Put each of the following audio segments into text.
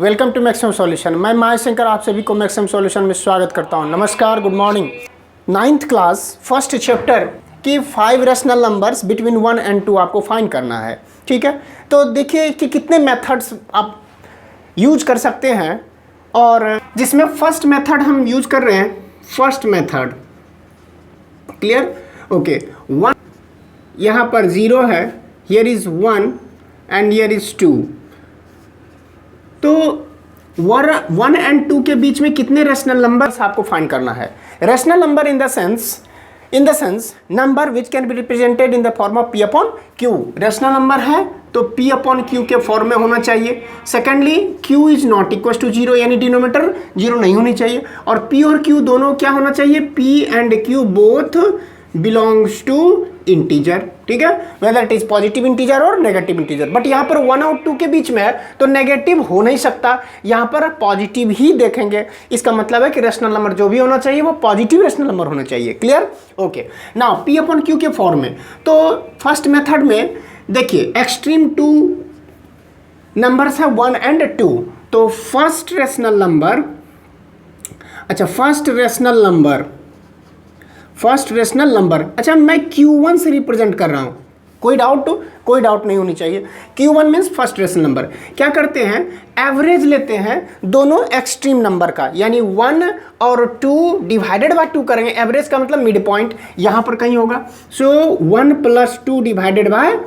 Welcome to maximum solution. मैं महाशंकर आप सभी को मैक्सिमम सॉल्यूशन में स्वागत करता हूं। नमस्कार, good morning. 9th class first chapter की 5 रैशनल नंबर्स बिटवीन 1 and 2 आपको फाइंड करना है। ठीक है, तो देखिए कि कितने मेथड्स आप यूज कर सकते हैं, और जिसमें फर्स्ट मेथड हम यूज कर रहे हैं, फर्स्ट मेथड। क्लियर? ओके, 1 यहाँ पर 0 है, here is 1 and here is 2। तो 1 and 2 के बीच में कितने रैशनल नंबर्स आपको फाइंड करना है। Rational number in the sense number which can be represented in the form of P upon Q। Rational number है तो P अपॉन Q के फॉर्म में होना चाहिए। Secondly, Q is not equal to 0, यानी डिनोमिनेटर 0 नहीं होनी चाहिए। और P और Q दोनों क्या होना चाहिए, P and Q both belongs to integer. ठीक है, whether it is positive integer और नेगेटिव इंटीजर। बट यहाँ पर 1 और 2 के बीच में है तो नेगेटिव हो नहीं सकता, यहाँ पर पॉजिटिव ही देखेंगे। इसका मतलब है कि रैशनल नंबर जो भी होना चाहिए वो पॉजिटिव रैशनल नंबर होना चाहिए। Clear? Okay, now P upon Q के फॉर्म में। तो फर्स्ट मेथड में देखिए एक्सट्रीम 2 नंबर्स है 1 and 2। तो फर्स्ट रैशनल नंबर, अच्छा फर्स्ट रैशनल नंबर, अच्छा मैं Q1 से रिप्रेजेंट कर रहा हूँ। कोई डाउट नहीं होनी चाहिए। Q1 means first rational number. क्या करते हैं, एवरेज लेते हैं दोनों एक्सट्रीम नंबर का, यानी 1 और 2 डिवाइडेड बाय 2 करेंगे। एवरेज का मतलब मिड पॉइंट यहाँ पर कहीं होगा। सो 1 + 2 डिवाइडेड बाय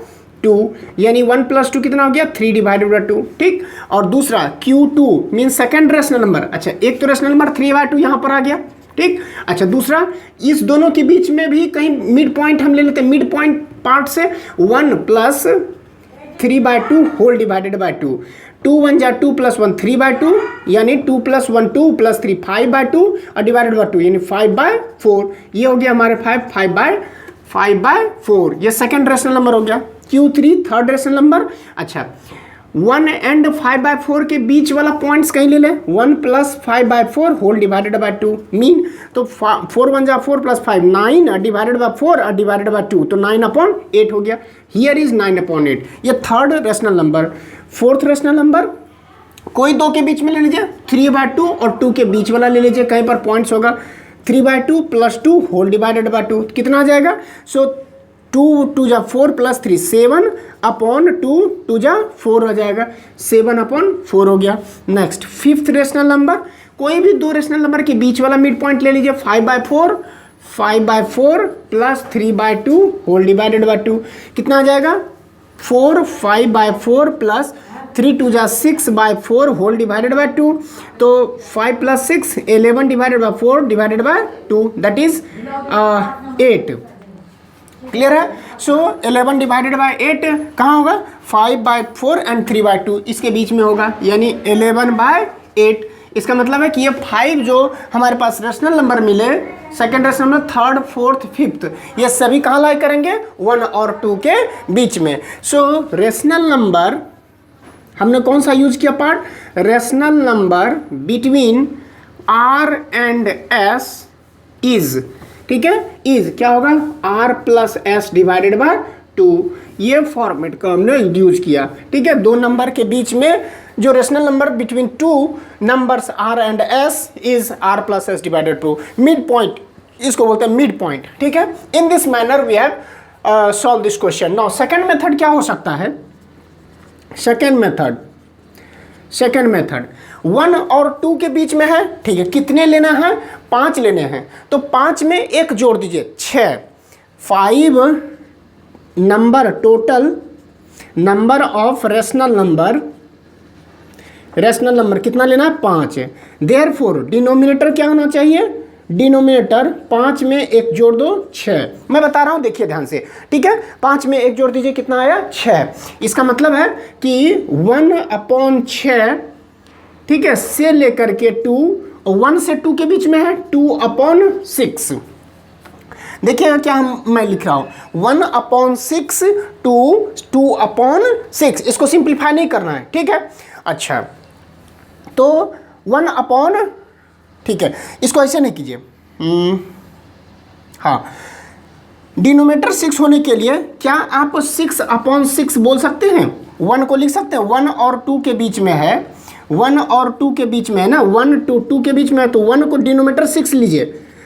2, यानी 1 + 2 कितना हो गया, 3 डिवाइडेड बाय 2। ठीक, और दूसरा Q2 means second rational number. अच्छा, एक तो रैशनल नंबर 3/2 यहाँ पर आ गया। ठीक, अच्छा दूसरा, इस दोनों के बीच में भी कहीं मिड पॉइंट हम ले लेते हैं। मिड पॉइंट पार्ट से 1 + 3/2 होल डिवाइडेड बाय 2। 2 1 जा 2 + 1 3/2, यानी 2 + 1 2 + 3 5/2 और डिवाइडेड बाय 2, यानी 5/4। ये हो गया हमारे 5/4। ये सेकेंड रैशनल नंबर हो गया। Q3 third rational number. अच्छा, 1 and 5/4 के बीच वाला पॉइंट्स कहीं ले ले। 1 + 5/4 होल डिवाइडेड बाय 2 मीन, तो 4 1 जा 4 + 5 9 डिवाइडेड बाय 4 और डिवाइडेड बाय 2, तो 9/8 हो गया। Here is 9/8। ये third rational number. Fourth rational number कोई दो के बीच में ले लीजिए, 3/2 और 2 के बीच वाला ले लीजिए, कहीं पर पॉइंट्स होगा। 3/2 + 2 होल डिवाइडेड बाय 2 कितना आ जाएगा। सो 2 2 जा 4 + 3 7/2, 2 जा 4 हो जाएगा, 7/4 हो गया। नेक्स्ट फिफ्थ रैशनल नंबर, कोई भी दो रैशनल नंबर के बीच वाला मिड पॉइंट ले लीजिए। 5/4 + 3/2 होल डिवाइडेड बाय 2 कितना आ जाएगा, 4 5/4 + 3 2 जा 6/4 होल डिवाइडेड बाय 2। तो 5 + 6 11 divided by 4 divided by 2, that is 8। Clear है? सो 11 डिवाइडेड बाय 8 कहाँ होगा, 5/4 and 3/2 इसके बीच में होगा, यानी 11/8। इसका मतलब है कि ये 5 जो हमारे पास रैशनल नंबर मिले, second rational number, third fourth fifth, ये सभी कहाँ लाई करेंगे, 1 और 2 के बीच में। सो रैशनल नंबर हमने कौन सा यूज किया part, rational number between R and S is, ठीक है, इज क्या होगा, R + S डिवाइडेड बाय 2। ये फॉर्मेट का हमने यूज किया। ठीक है, दो नंबर के बीच में जो rational number between 2 numbers R and S is R + S divided 2। Mid point इसको बोलते हैं, मिड पॉइंट। ठीक है, in this manner we have solve this question. Now second method क्या हो सकता है, सेकंड मेथड 1 और 2 के बीच में है। ठीक है, कितने लेना है, 5 लेने हैं। तो 5 में 1 जोड़ दीजिए, 6। 5 number, total number of rational number कितना लेना है, 5। देयरफॉर डिनोमिनेटर क्या होना चाहिए, डिनोमिनेटर 5 में 1 जोड़ दो 6। मैं बता रहा हूँ, देखिए ध्यान से। ठीक है, 5 में 1 जोड़ दीजिए, कितना आया, 6। इसका मतलब है कि 1/6, ठीक है, से लेकर के 2, 1 से 2 के बीच में है 2/6। देखिए क्या मैं लिख रहा हूँ, 1/6 to 2/6। इसको सिंप्लीफाई नहीं करना है। ठीक है, अच्छा तो 1/, ठीक है, इसको ऐसे नहीं कीजिए। हाँ, डिनोमिनेटर 6 होने के लिए क्या आप 6/6 बोल सकते हैं, 1 को लिख सकते हैं। 1 और 2 के बीच में है, 1 और 2 के बीच में है ना, 1 to 2 के बीच में है, तो 1 को डिनोमिनेटर 6 लीजिए,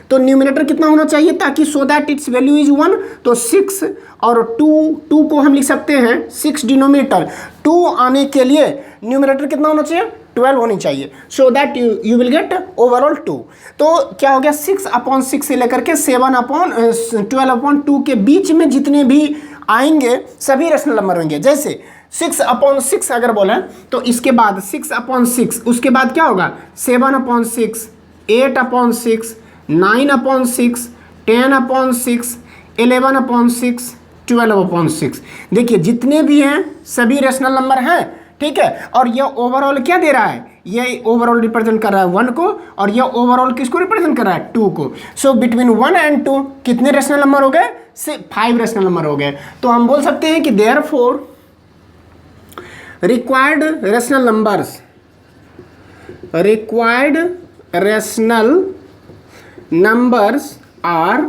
तो न्यूमिनेटर कितना होना चाहिए ताकि so that it's value is 1, तो 6 और 2 को हम लिख सकते हैं 6 डिनोमिनेटर, 2 आने के लिए न्यूमिनेटर कितना होना चाहिए, 12 होनी चाहिए, so that you will get overall 2। तो क्या हो गया, 6/6 से लेकर के 7/12/2 के बीच में जितने भी आएंगे सभी रेशनल नंबर होंगे। जैसे 6/6 अगर बोले तो इसके बाद 6/6, उसके बाद क्या होगा 7/6, 8/6, 9/6, 10/6, 11/6, 12/6। देखिए जितने भी हैं सभी रेशनल नंबर हैं, ठीक है। और यह ओवरऑल क्या दे रहा है, ये ओवरऑल रिप्रेजेंट कर रहा है 1 को, और यह ओवरऑल किसको रिप्रेजेंट कर रहा है, 2 को। सो बिटवीन 1 and 2 कितने रेशनल नंबर हो गए, 5 रेशनल नंबर हो गए। तो हम बोल सकते हैं कि therefore required rational numbers are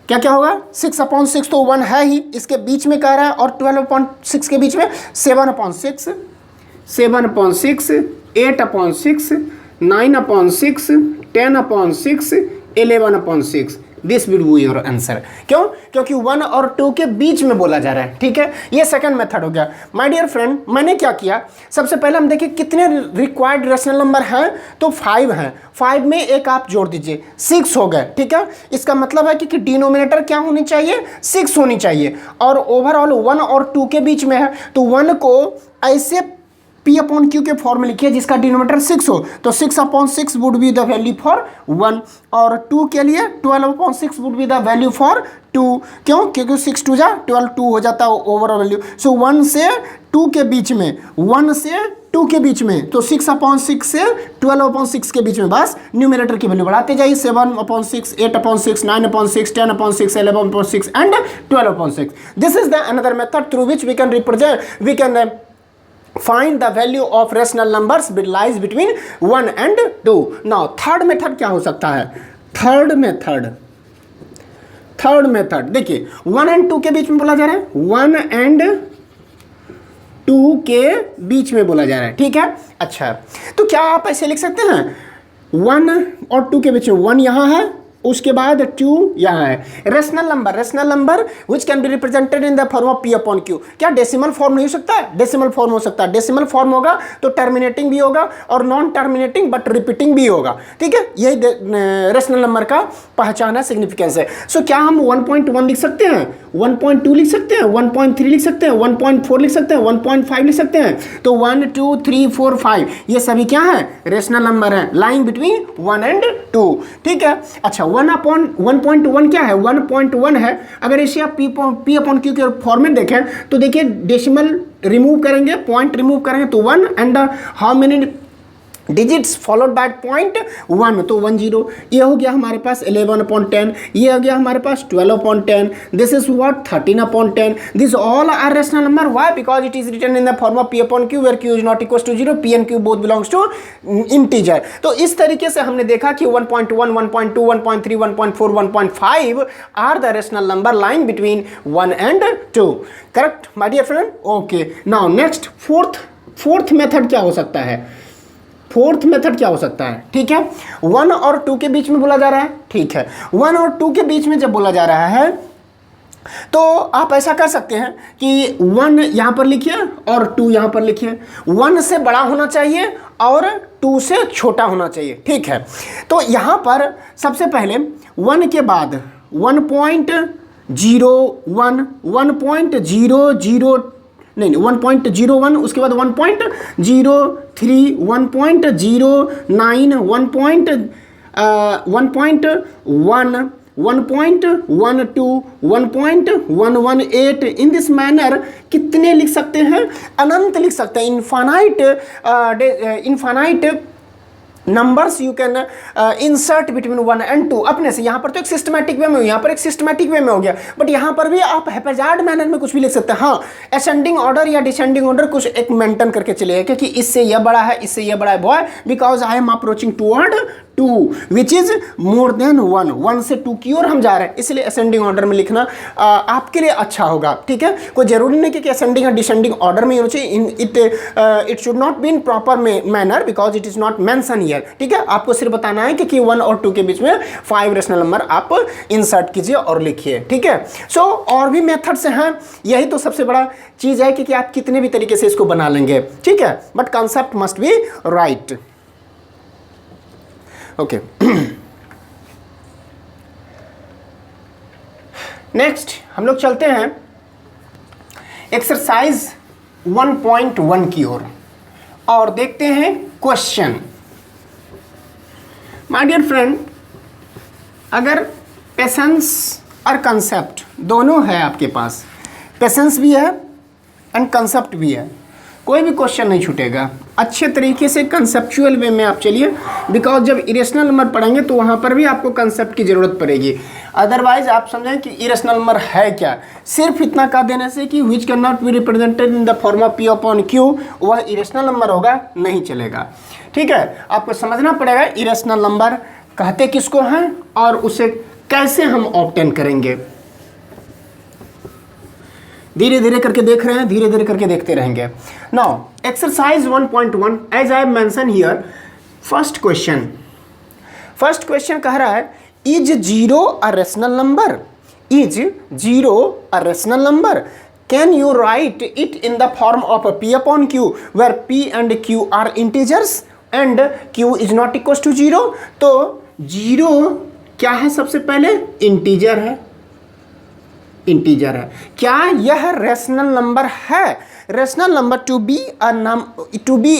क्या क्या होगा, 6/6 तो 1 है ही, इसके बीच में कह रहा है, और 12/6 के बीच में 7/6, 8/6, 9/6, 10/6, 11/6। This will be your answer. क्यों, क्योंकि 1 और 2 के बीच में बोला जा रहा है, ठीक है। ये सेकंड मेथड हो गया। माय डियर फ्रेंड, मैंने क्या किया, सबसे पहले हम देखिए कितने रिक्वायर्ड रेशनल नंबर हैं, तो 5 हैं, 5 में एक आप जोड़ दीजिए, 6 हो गए, ठीक है। इसका मतलब है कि डिनोमिनेटर क्या होनी चाहिए, 6 होनी चाहिए, और ओवरऑल 1 और 2 के बीच में है, तो 1 को ऐसे P/Q के फॉर्म में लिखिए जिसका डिनोमिनेटर 6 हो, तो 6/6 would be the value for 1, और 2 के लिए 12/6 would be the value for 2। क्यों, क्योंकि 6 2 जा 12, 2 हो जाता है ओवरऑल वैल्यू। सो 1 से 2 के बीच में, 1 से 2 के बीच में, तो 6/6 से 12/6 के बीच में, बस न्यूमिनेटर की वैल्यू बढ़ाते जाइए, 7/6, 8/6, 9/6, 10/6, 11/6 and 12/6। This is the another method through which we can find the value of rational numbers lies between 1 and 2. Now third method क्या हो सकता है, थर्ड मेथड देखिए 1 and 2 के बीच में बोला जा रहा है, 1 and 2 के बीच में बोला जा रहा है, ठीक है। अच्छा, तो क्या आप ऐसे लिख सकते हैं, 1 और 2 के बीच में 1 यहाँ है, उसके बाद 2 यहाँ है। Rational number which can be represented in the form of P/Q। क्या डेसिमल फॉर्म नहीं हो सकता है, डेसिमल फॉर्म हो सकता है। डेसिमल फॉर्म होगा तो टर्मिनेटिंग भी होगा और नॉन टर्मिनेटिंग बट रिपीटिंग भी होगा, ठीक है। यही रेशनल नंबर का पहचान है, सिग्निफिकेंस है। सो क्या हम 1.1 लिख सकते हैं, 1.2 लिख सकते हैं, 1.3 लिख सकते हैं, 1.4 लिख सकते हैं, 1.5 लिख सकते हैं। तो 1 2 3 4 5 ये सभी क्या है, रेशनल नंबर है, लाइंग बिटवीन 1 and 2, ठीक है। अच्छा, 1.1 क्या है, 1.1 है। अगर इसे आप P/Q के फॉर्मेट देखें तो देखिए डेसिमल रिमूव करेंगे, पॉइंट रिमूव करेंगे तो 1 and how many digits followed by point 1, तो 1 0। ये हो गया हमारे पास 11/10, ये हो गया हमारे पास 12/10, this is what 13/10। This all are rational number, why, because it is written in the form of P/Q where Q is not equal to 0, P and Q both belongs to integer. तो इस तरीके से हमने देखा कि 1.1, 1.2, 1.3, 1.4, 1.5 are the rational number lying between 1 and 2। Correct my dear friend, okay. Now next fourth method क्या हो सकता है, ठीक है। 1 और 2 के बीच में बोला जा रहा है, ठीक है। 1 और 2 के बीच में जब बोला जा रहा है तो आप ऐसा कर सकते हैं कि 1 यहाँ पर लिखिए और 2 यहाँ पर लिखिए। 1 से बड़ा होना चाहिए और 2 से छोटा होना चाहिए, ठीक है। तो यहाँ पर सबसे पहले 1 के बाद 1.01, 1.00 नहीं 1.01, उसके बाद 1.03, 1.09, 1.1, 1.12, 1.118 इन दिस मैनर कितने लिख सकते हैं, अनंत लिख सकते हैं, infinite numbers you can insert between 1 and 2 अपने से। यहाँ पर तो एक सिस्टमैटिक वे में, यहाँ पर एक सिस्टमैटिक वे में हो गया, बट यहाँ पर भी आप हैप्पैजार्ड मैनर में कुछ भी लिख सकते हैं। हाँ, असेंडिंग ऑर्डर या डिसेंडिंग ऑर्डर कुछ एक मेंटेन करके चलिए, क्योंकि इससे यह बड़ा है, इससे यह बड़ा है, boy, because I am approaching toward 2 which is more than 1, 1 से 2 की ओर हम जा रहे हैं, इसलिए असेंडिंग ऑर्डर में लिखना आपके लिए अच्छा होगा। ठीक है, कोई जरूरी नहीं कि असेंडिंग और डिसेंडिंग ऑर्डर में होना चाहिए। It should not be in proper manner because it is not mention here. ठीक है, आपको सिर्फ बताना है कि 1 और 2 के बीच में 5 रेशनल नंबर आप इंसर्ट कीजिए और लिखिए। ठीक है, सो और भी मेथड्स हैं, यही तो सबसे बड़ा चीज है कि आप कितने भी तरीके से इसको बना लेंगे। ठीक है, but concept must be right. Okay, next हम लोग चलते हैं एक्सरसाइज 1.1 की ओर और देखते हैं क्वेश्चन। माय डियर फ्रेंड, अगर पेशेंस और कंसेप्ट दोनों है आपके पास, पेशेंस भी है एंड कंसेप्ट भी है, कोई भी क्वेश्चन नहीं छूटेगा। अच्छे तरीके से कंसेप्चुअल वे में आप चलिए, बिकॉज जब इरेशनल नंबर पढ़ेंगे तो वहाँ पर भी आपको कंसेप्ट की ज़रूरत पड़ेगी। अदरवाइज आप समझें कि इरेशनल नंबर है क्या, सिर्फ इतना कह देने से कि which can not be represented in the form of P upon Q वह इरेशनल नंबर होगा, नहीं चलेगा। ठीक है, आपको समझना पड़ेगा इरेशनल नंबर कहते किसको हैं और उसे कैसे हम ऑब्टेन करेंगे। धीरे धीरे करके देख रहे हैं, धीरे धीरे करके देखते रहेंगे। Now exercise 1.1 as I mention here, first question कह रहा है is 0 a rational number, is 0 a rational number, can you write it in the form of P upon Q where P and Q are integers and Q is not equal to 0। तो 0 क्या है, सबसे पहले integer है, integer है। क्या यह rational number है? Rational number to be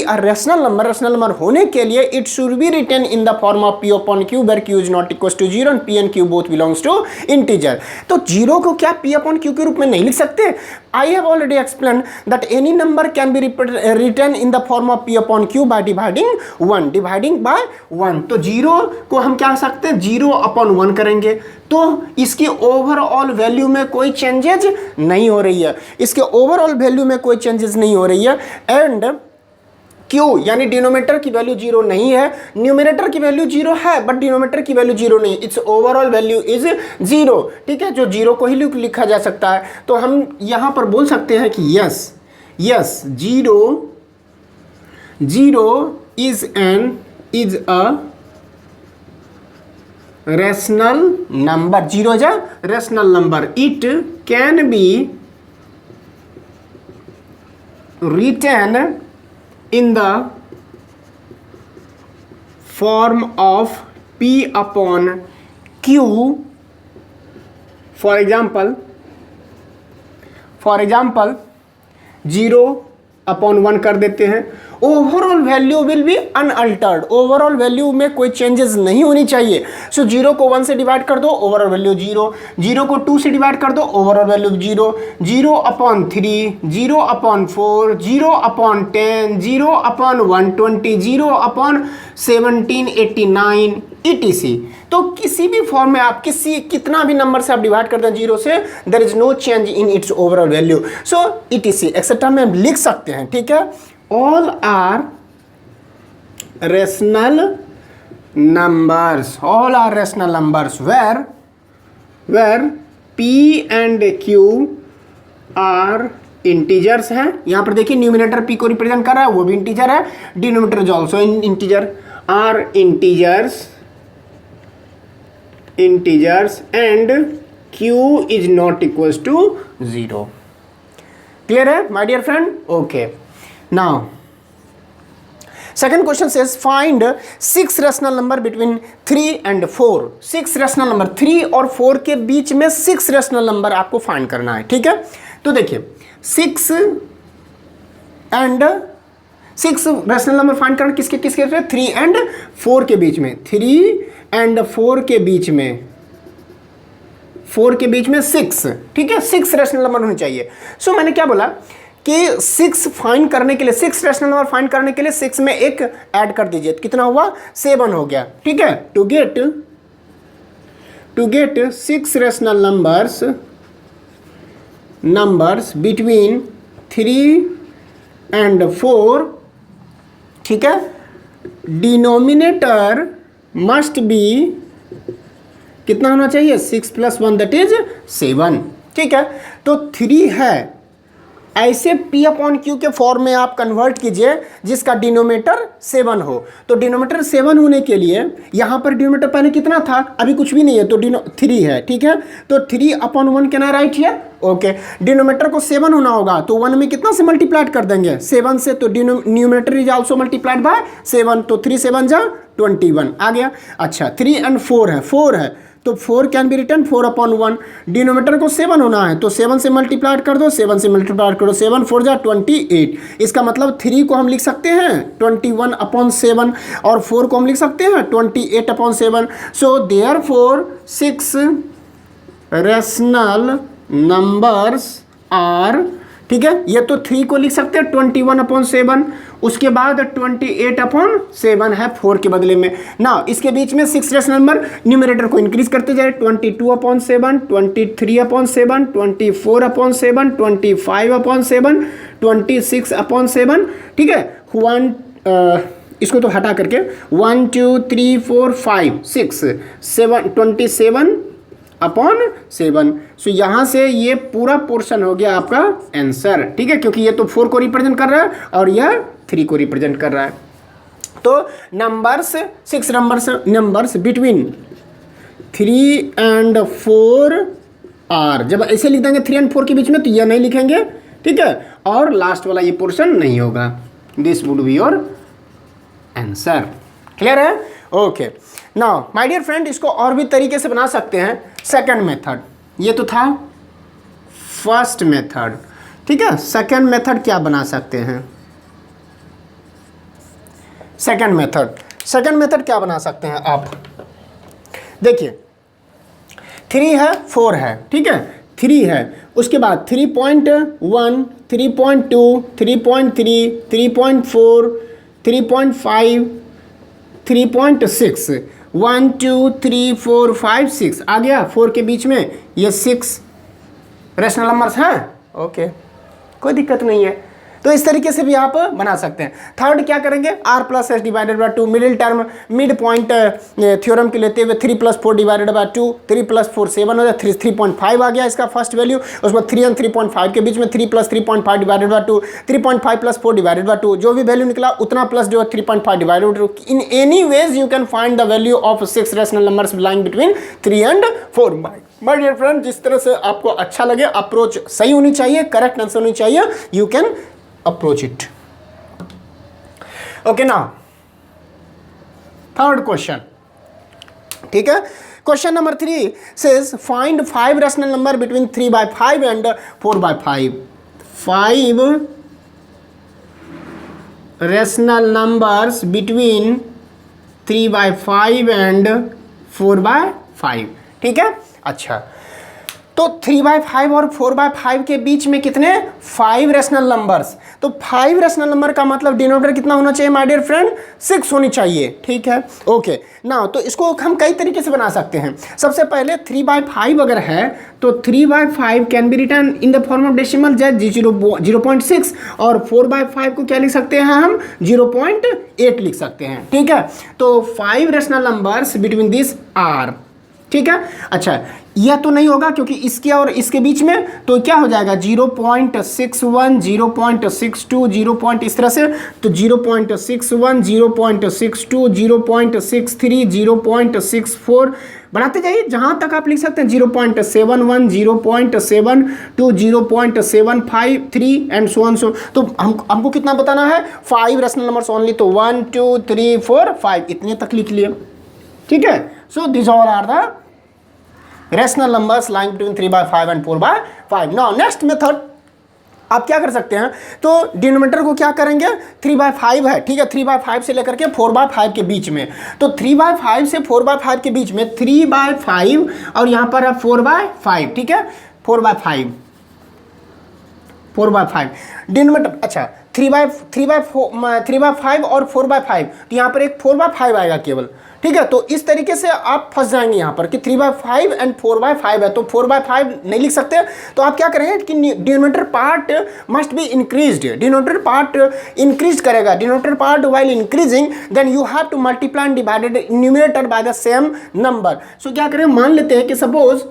a rational number होने के लिए it should be written in the form of P upon Q where Q is not equal to 0 and P and Q both belongs to integer. तो 0 को क्या P upon Q के रूप में नहीं लिख सकते? I have already explain that any number can be written in the form of P upon Q by dividing by 1। तो 0 को हम क्या सकते हैं, 0 अपॉन 1 करेंगे तो इसकी ओवरऑल वैल्यू में कोई चेंजेज नहीं हो रही है, इसके ओवरऑल वैल्यू में कोई चेंजेस नहीं हो रही है। एंड Q यानी डिनोमिनेटर की वैल्यू 0 नहीं है, न्यूमरेटर की वैल्यू 0 है बट डिनोमिनेटर की वैल्यू 0 नहीं, इट्स ओवरऑल वैल्यू इज 0। ठीक है, जो 0 को ही लिखा जा सकता है। तो हम यहां पर बोल सकते हैं कि yes 0 is a rational number, 0 is a rational number, it can be written in the form of P upon Q, for example 0 upon 1 कर देते हैं, overall value will be unaltered, overall value में कोई चेंजेस नहीं होनी चाहिए। सो 0 को 1 से डिवाइड कर दो, ओवरऑल वैल्यू 0, 0 को 2 से डिवाइड कर दो, overall value 0, 0 upon 3, 0 upon 4, 0 upon 10, 0 upon 120, 0 upon 1789 etc। तो किसी भी फॉर्म में आप कितना भी नंबर से आप डिवाइड करते हैं 0 से, there is no change in its overall value. So etc etcetera में हम लिख सकते हैं। ठीक है, all are rational numbers where P and Q are integers हैं। यहाँ पर देखिए न्यूमिनेटर P को रिप्रेजेंट कर रहा है, वो भी इंटीजर है, denominator is also integer, are integers and Q is not equals to 0। Clear है my dear friend? Okay, now second question says find 6 rational number between 3 and 4। 6 rational number 3 और 4 के बीच में 6 रेशनल नंबर आपको find करना है। ठीक है, तो देखिए 6 रेशनल नंबर फाइंड करना किसके 3 and 4 के बीच में, 3 and 4 के बीच में, 4 के बीच में 6। ठीक है, 6 रेशनल नंबर होने चाहिए। सो मैंने क्या बोला कि 6 फाइंड करने के लिए, 6 रेशनल नंबर फाइंड करने के लिए 6 में एक ऐड कर दीजिए, कितना हुआ 7 हो गया। ठीक है, to get 6 rational numbers between 3 and 4। ठीक है, डिनोमिनेटर मस्ट बी कितना होना चाहिए 6 + 1 दैट इज 7। ठीक है, तो 3 है, ऐसे P/Q के फॉर्म में आप कन्वर्ट कीजिए जिसका डिनोमीटर 7 हो। तो डिनोमीटर 7 होने के लिए यहाँ पर डिनोमीटर पहले कितना था, अभी कुछ भी नहीं है, तो 3 है। ठीक है, तो 3/1 can I right here. Okay, denominator को 7 होना होगा तो 1 में कितना से मल्टीप्लाइड कर देंगे 7 से, तो numerator is also multiplied bye 7, तो 3 7 जा 21 आ गया। अच्छा 3 और 4 है तो 4 कैन बी रिटर्न 4/1। डिनोमीटर को 7 होना है तो 7 से मल्टीप्लाइड कर दो, 7 से मल्टीप्लाइड करो, 7 4 जा 28। इसका मतलब 3 को हम लिख सकते हैं 21/7 और 4 को हम लिख सकते हैं 28/7। So therefore 6 rational numbers are, ठीक है, ये तो 3 को लिख सकते हैं 21/7, उसके बाद 28/7 है 4 के बदले में ना। इसके बीच में 6 रैशनल नंबर, न्यूमरेटर को इंक्रीज करते जाए 22/7, 23/7, 24/7, 25/7, 26/7। ठीक है, इसको तो हटा करके 1 2 3 4 5 6 7 27/7। सो यहाँ से ये पूरा पोर्शन हो गया आपका आंसर। ठीक है, क्योंकि ये तो 4 को रिप्रेजेंट कर रहा है और यह 3 को रिप्रेजेंट कर रहा है। तो numbers 6 numbers between 3 and 4 are, जब ऐसे लिख देंगे 3 and 4 के बीच में तो यह नहीं लिखेंगे। ठीक है, और लास्ट वाला ये पोर्शन नहीं होगा। This would be your answer. Clear है? Okay, now my dear friend, इसको और भी तरीके से बना सकते हैं। सेकंड मेथड, ये तो था फर्स्ट मेथड। ठीक है, सेकंड मेथड क्या बना सकते हैं? सेकंड मेथड क्या बना सकते हैं आप? देखिए 3 है 4 है, ठीक है, 3 है, उसके बाद 3.1 3.2 3.3 3.4 3.5 3.6 1 2 3 4 5 6 आ गया। 4 के बीच में ये 6 रैशनल नंबर्स हैं। ओके, कोई दिक्कत नहीं है। तो इस तरीके से भी आप बना सकते हैं। थर्ड क्या करेंगे, r+s divided by 2, middle term mid point theorem के लेते हुए 3 + 4 डिवाइडेड बाय 2, 3 + 4 7 हो जाए, 3.5 आ गया इसका फर्स्ट वैल्यू। उसके बाद 3 और 3.5 के बीच में 3 + 3.5 डिवाइडेड बाय 2, 3.5 + 4 डिवाइडेड बाय 2, जो भी वैल्यू निकला उतना प्लस जो 3.5 divided by 2। In any ways you can find the value of 6 rational numbers lying between 3 and 4। My dear friend, जिस तरह से आपको अच्छा लगे, अप्रोच सही होनी चाहिए, करेक्ट आंसर होनी चाहिए, you can approach it. Okay, now third question. ठीक है, question number 3 says find 5 rational number between 3/5 and 4/5. 5 rational numbers between 3/5 and 4/5. ठीक है, अच्छा, तो 3/5 और 4/5 के बीच में कितने 5 रैशनल नंबर्स। तो 5 रैशनल नंबर का मतलब डिनोमिनेटर कितना होना चाहिए माय डियर फ्रेंड, 6 होनी चाहिए। ठीक है, ओके, नाउ तो इसको हम कई तरीके से बना सकते हैं। सबसे पहले 3/5 अगर है तो 3/5 can be return in the form of decimal, जैसे 0.6, और 4/5 को क्या लिख सकते हैं हम, 0.8 लिख सकते हैं। ठीक है, तो 5 rational numbers between this are. ठीक है, अच्छा, यह तो नहीं होगा क्योंकि इसके और इसके बीच में, तो क्या हो जाएगा 0.61 0.62 0. इस तरह से, तो 0.61 0.62 0.63 0.64 बनाते जाइए जहां तक आप लिख सकते हैं 0.71 0.72 0.753 एंड सो ऑन। सो तो हमको कितना बताना है, 5 रैशनल नंबर्स ओनली, तो 1 2 3 4 5 इतने तक लिख लिए। ठीक है, so this all are the rational numbers lying between 3/5 and 4/5। Now next method आप क्या कर सकते हैं, तो डिनोमिनेटर को क्या करेंगे, 3/5 है, ठीक है, 3/5 से लेकर के 4/5 के बीच में, तो 3/5 से 4/5 के बीच में 3/5 और यहाँ पर है 4/5। ठीक है, 4/5 डिनोमिनेटर, अच्छा 3/5 और 4/5, तो यहाँ पर एक 4/5 आएगा केवल। ठीक है, तो इस तरीके से आप फंस जाएंगे यहाँ पर कि 3/5 एंड 4/5 है, तो 4/5 नहीं लिख सकते, तो आप क्या करेंगे कि denominator part must be increased, denominator part increase करेगा, denominator part while increasing then you have to multiply and divided numerator by the same number. So क्या करें, मान लेते हैं कि सपोज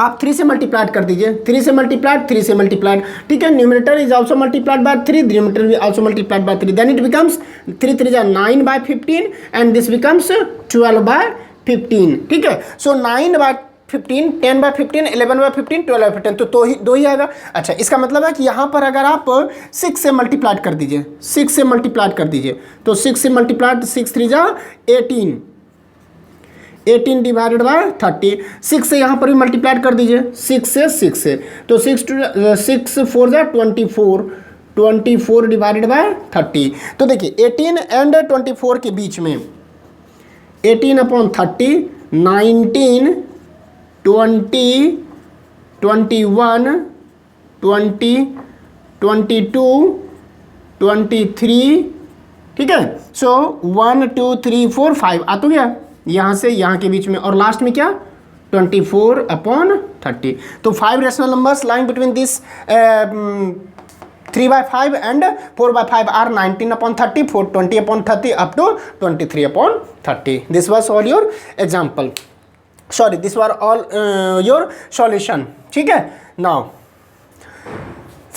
आप 3 से मल्टीप्लाइड कर दीजिए, 3 से मल्टीप्लाइड, 3 से मल्टीप्लाइड, ठीक है, numerator is also multiplied by 3, denominator भी also multiplied by 3, then it becomes 3 3 9/15 and this becomes 12/15, ठीक है। सो 9/15, 10/15, 11/15, 12/15, तो दो ही आएगा। अच्छा, इसका मतलब है कि यहाँ पर अगर आप 6 से मल्टीप्लाइड कर दीजिए, 6 से मल्टीप्लाइड कर दीजिए, तो 6 से मल्टीप्लाइड 6 3 18, 18 डिवाइडेड बाय 30, 6 से यहाँ पर भी मल्टीप्लाइड कर दीजिए, 6 से, तो 6 4 24, 24 डिवाइडेड बाय 30, तो देखिए 18 एंड 24 के बीच में 18/30, 19, 20, 21, 20, 22, 23, ठीक है। सो 1 2 3 4 5 आ तो गया यहाँ से यहाँ के बीच में, और लास्ट में क्या 24/30, तो 5 rational numbers lying between this 3/5 and 4/5 are 19/30, 20/30 up to 23/30. This was all your example. Sorry, this were all your solution. ठीक है। Now,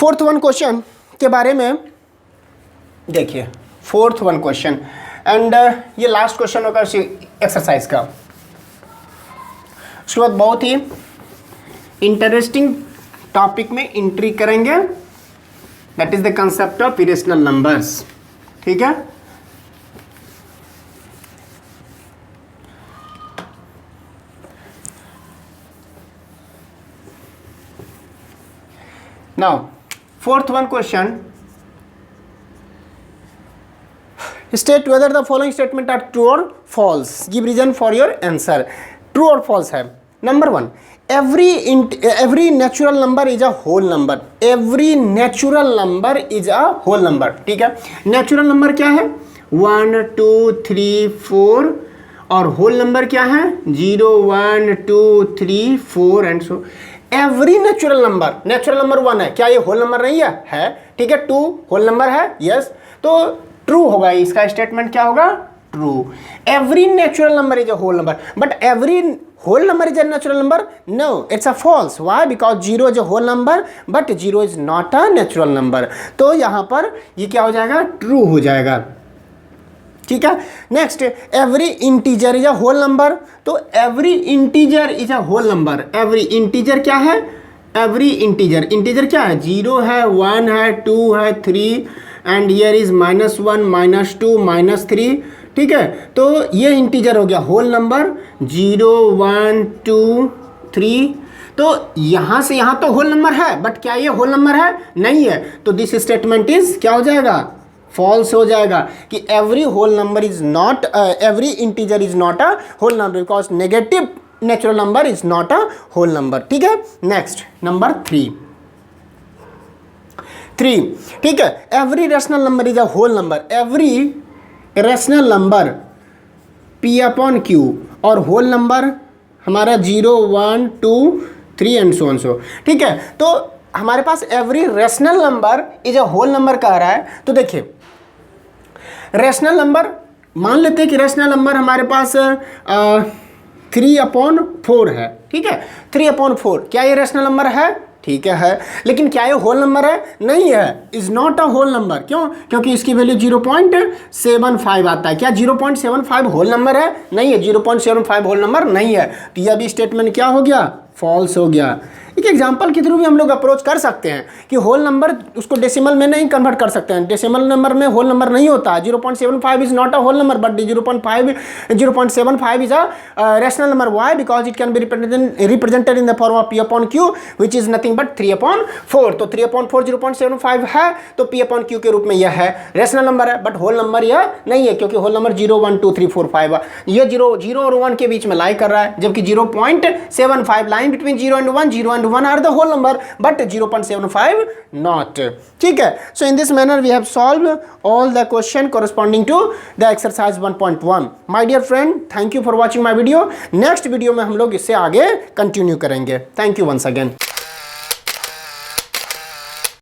fourth one question के बारे में देखिए, fourth one question and ये last question होगा एक्सरसाइज का। उसके बाद बहुत ही इंटरेस्टिंग टॉपिक में एंट्री करेंगे, that is the concept of irrational numbers, ठीक है। Now fourth one question, state whether the following statement are true और false, give reason for your answer. True और फॉल्स है। Number 1, every natural number is a whole number, every natural number is a whole number, ठीक है। Natural number क्या है 1 2 3 4, और whole number क्या है 0 1 2 3 4 and so. Every natural number 1 है, क्या ये होल नंबर नहीं है, ठीक है। 2 होल नंबर है, यस, तो ट्रू होगा, इसका स्टेटमेंट क्या होगा true. Every natural number is a whole number, but every whole number is a natural number, no, it's a false. Why? Because 0 is a whole number but 0 is not a natural number, तो यहां पर ये क्या हो जाएगा true हो जाएगा, ठीक है। Next, every integer is a whole number, तो every integer is a whole number. Every integer क्या है, एवरी इंटीजर क्या है 0 है 1 है 2 है 3 एंड हियर इज -1 -2 -3, ठीक है। तो ये इंटीजर हो गया होल नंबर 0 1 2 3, तो यहां से यहां तो होल नंबर है, बट क्या ये होल नंबर है नहीं है, तो दिस स्टेटमेंट इज क्या हो जाएगा फॉल्स हो जाएगा कि every whole number is not, every integer is not a whole number because negative natural number is not a whole number, ठीक है। नेक्स्ट नंबर 3, ठीक है। Every rational number is a whole number, every rational number P/Q और whole number हमारा 0 1 2 3 and so on so, ठीक है। तो हमारे पास every rational number is a whole number कह रहा है, तो देखिए रैशनल नंबर मान लेते हैं कि रैशनल नंबर हमारे पास 3/4 है, ठीक है। 3/4 क्या ये रैशनल नंबर है, ठीक है, लेकिन क्या ये होल नंबर है नहीं है, is not a whole number. क्यों? क्योंकि इसकी वैल्यू 0.75 आता है। क्या 0.75 होल नंबर है नहीं है, 0.75 होल नंबर नहीं है, तो यह भी स्टेटमेंट क्या हो गया फॉल्स हो गया। एक एग्जांपल के थ्रू भी हम लोग अप्रोच कर सकते हैं कि होल नंबर उसको डेसिमल में नहीं कन्वर्ट कर सकते हैं, डेसिमल नंबर में होल नंबर नहीं होता है। 0.75 is not a whole number but 0.75 is a rational number. Why? Because it can be represented in the form of P/Q which is nothing but 3/4। तो 3/4 0.75 है, तो P/Q के रूप में यह है रैशनल नंबर है, बट होल नंबर यह नहीं है क्योंकि होल नंबर 0 1 2 3 4 5 ये 0 और 1 के बीच में लाई कर रहा है, जबकि 0.75 line between 0 and 1, 0 and 0.1 are the whole number but 0.75 not. ठीक है, so in this manner we have solve all the question corresponding to the exercise 1.1। My dear friend, thank you for watching my video. Next video में हम लोग इससे आगे continue करेंगे। Thank you once again.